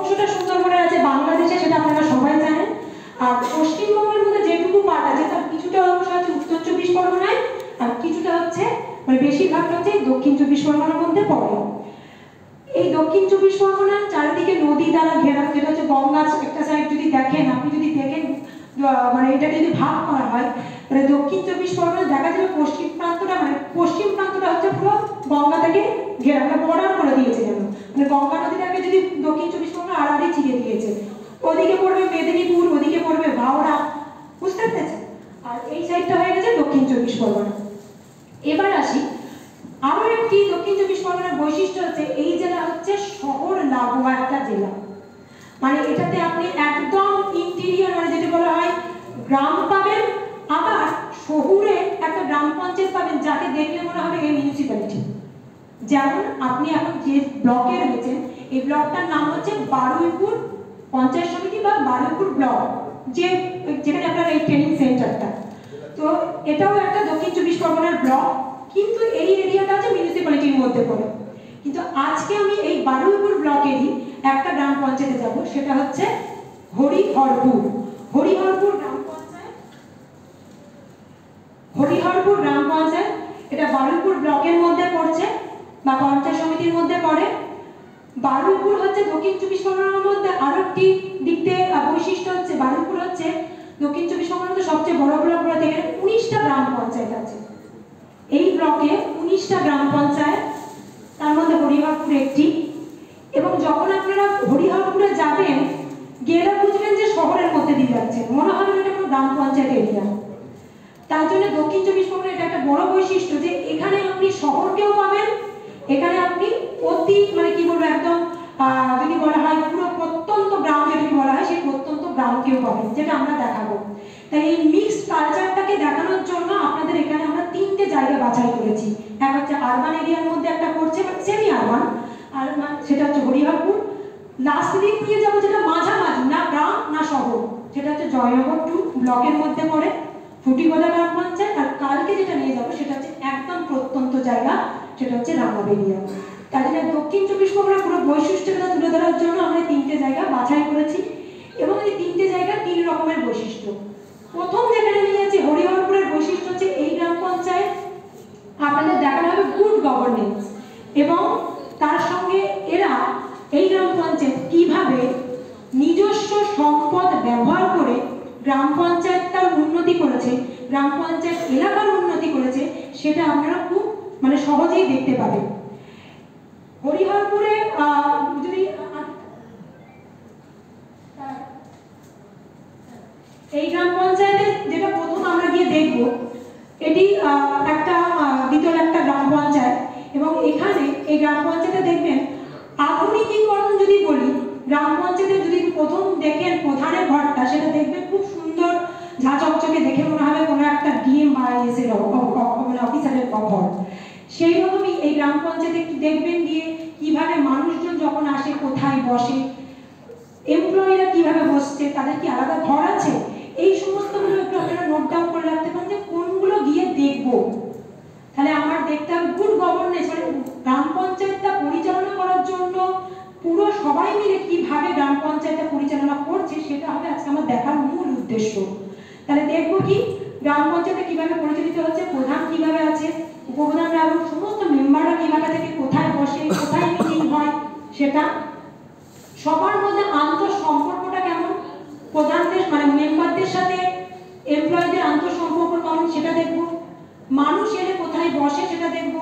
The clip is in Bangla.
অংশটা সুন্দরবনে আছে বাংলাদেশে, সেটা আপনারা সবাই জানেন। আর পশ্চিমবঙ্গের মধ্যে যেটুকু পার্ট আছে তার কিছুটা অংশ আছে উত্তর 24 পরগনায়, আর কিছুটা হচ্ছে মানে বেশিরভাগটা হচ্ছে দক্ষিণ 24 পরগনার মধ্যে পড়ে। এই দক্ষিণ 24 পরগনার চারিদিকে নদী দ্বারা ঘেরা, যেটা হচ্ছে গঙ্গা একটা সাইড যদি দেখেন, আপনি যদি দেখেন মানে এটা যদি ভাগ করা হয় মানে দক্ষিণ 24 পরগনা দেখা যাবে পশ্চিম প্রান্তটা হচ্ছে পুরো গঙ্গা থেকে ঘেরা, মানে বর্ডার করে দিয়েছে যেন, মানে গঙ্গা নদীটাকে যদি দক্ষিণ 24 পরগনা আড়াআড়ি চিড়ে দিয়েছে। ওদিকে পড়বে মেদিনীপুর, ওদিকে পড়বে হাওড়া, বুঝতে পেরেছেন? আর এই সাইডটা হয়ে গেছে দক্ষিণ 24 পরগনা। এবার আসি আরো একটি দক্ষিণ 24 পরগনার বৈশিষ্ট্য হচ্ছে এই জেলা হচ্ছে শহর লাগোয়া একটা জেলা, মানে এটাতে আপনি একদম ইন্টেরিয়র মানে যেটা বলা হয় গ্রাম পাবেন, আবার শহুরে একটা গ্রাম পঞ্চায়েত পাবেন যাকে দেখলে মনে হবে এই মিউনিসিপ্যালিটি। যেমন আপনি এখন যে ব্লকে রয়েছেন এই ব্লকটার নাম হচ্ছে বারুইপুর পঞ্চায়েত সমিতি বা বারুইপুর ব্লক, যেখানে আপনার এই ট্রেনিং সেন্টারটা, তো এটাও একটা দক্ষিণ 24 পরগনার ব্লক, কিন্তু এই এরিয়াটা হচ্ছে মিউনিসিপ্যালিটির মধ্যে পড়ে। কিন্তু আজকে আমি এই বারুইপুর ব্লকেরই একটা গ্রাম পঞ্চায়েতে যাব, সেটা হচ্ছে হরিহরপুর গ্রাম পঞ্চায়েত। এটা বারুইপুর ব্লকের মধ্যে পড়ছে বা পঞ্চায়েত সমিতির মধ্যে পড়ে। বারুইপুর হচ্ছে দক্ষিণ 24 পরগনার মধ্যে আরো একটি দিক থেকে বৈশিষ্ট্য হচ্ছে বারুইপুর হচ্ছে দক্ষিণ 24 পরগনার সবচেয়ে বড় ব্লক বলতে গেলে 19টা গ্রাম পঞ্চায়েত আছে। এই ব্লকে 19টা গ্রাম পঞ্চায়েত, তার মধ্যে হরিহরপুর একটি। এবং যখন আপনারা হরিহরপুরে যাবেন গেলে বুঝবেন যে শহরের মধ্যে দিয়ে যাচ্ছেন, মনে হবে এটা কোনো গ্রাম পঞ্চায়েত এরিয়া। তার জন্য দক্ষিণ 24 পরগনার এটা একটা বড় বৈশিষ্ট্য যে এখানে আপনি শহরকেও পাবেন, এখানে আপনি অতি মানে কি বলবো একদম যদি বলা হয় পুরো প্রত্যন্ত গ্রাম যেটাকে বলা হয় সেই প্রত্যন্ত গ্রামকেও পাবেন, যেটা আমরা দেখাবো। তাই এই মিক্সড কালচারটাকে দেখানোর জন্য আপনাদের এখানে আমরা 3টে জায়গা বাছাই করেছি। এক হচ্ছে আরবান এরিয়ার মধ্যে একটা করছে সেমি আরবান, আর সেটা হচ্ছে হরিহরপুর। লাস্ট দিক নিয়ে যাবো যেটা মাঝামাঝি, না গ্রাম না শহর, সেটা হচ্ছে জয়নগর 2 ব্লকের মধ্যে পড়ে ফুটিগোলা গ্রাম পঞ্চায়েত। আর কালকে যেটা নিয়ে যাবো সেটা হচ্ছে একদম প্রত্যন্ত জায়গা, সেটা হচ্ছে রাঙাবেরিয়া। তাই জন্য দক্ষিণ 24 পরগনা পুরো বৈশিষ্ট্যটা তুলে ধরার জন্য আমরা 3টে জায়গা বাছাই করেছি, এবং এই 3টে জায়গা 3 রকমের বৈশিষ্ট্য। প্রথম যেখানে নিয়েছি হরিহরপুরের বৈশিষ্ট্য হচ্ছে এই গ্রাম পঞ্চায়েত আপনাদের দেখানো হবে গুড গভর্নেন্স, এবং তার সঙ্গে এরা এই গ্রাম পঞ্চায়েত কিভাবে নিজস্ব সম্পদ ব্যবহার করে গ্রাম পঞ্চায়েতটার উন্নতি করেছে, গ্রাম পঞ্চায়েত এলাকার উন্নতি করেছে, সেটা আপনারা খুব মানে সহজেই দেখতে পাবেন। হরিহরপুরে যদি এই গ্রাম পঞ্চায়েতে যেটা প্রথম আমরা গিয়ে দেখব, এটি একটা দ্বিতল একটা গ্রাম পঞ্চায়েত, এবং এখানে এই গ্রাম পঞ্চায়েতে দেখবেন আধুনিকীকরণ যদি বলি, গ্রাম পঞ্চায়েতে যদি প্রথম দেখেন প্রধানের ঘরটা, সেটা দেখবেন খুব সুন্দর ঝাঁচকচকে, দেখে মনে হবে কোনো একটা ডিএম বাড়িয়েছে মানে অফিসারের ঘর। সেই রকমই এই গ্রাম পঞ্চায়েতে দেখবেন গিয়ে কিভাবে মানুষজন যখন আসে কোথায় বসে, এমপ্লয়িরা কিভাবে বসছে, তাদের কি আলাদা ঘর আছে, এই সমস্তগুলো একটু আপনারা নোট ডাউন করে রাখতে পারেন যে কোনগুলো গিয়ে দেখবো। তাহলে আমার দেখতে হবে গুড গভর্নেন্স, মানে গ্রাম পঞ্চায়েতটা পরিচালনা করার জন্য পুরো সবাই মিলে কিভাবে গ্রাম পঞ্চায়েতটা পরিচালনা করছে, সেটা হবে আজকে আমার দেখার মূল উদ্দেশ্য। তাহলে দেখবো কি গ্রাম পঞ্চায়েতে কিভাবে পরিচালিত হচ্ছে, প্রধান কিভাবে আছে, উপপ্রধানরা এবং সমস্ত মেম্বাররা কিভাবে থেকে কোথায় বসে, কোথায় মিটিং হয়, সেটা সবার মধ্যে আন্তঃসম্পর্কটা কেমন, প্রধানদের মানে মেম্বারদের সাথে এমপ্লয়ীদের আন্তঃসম্পর্ক কেমন সেটা দেখবো, মানুষ এলে কোথায় বসে সেটা দেখবো,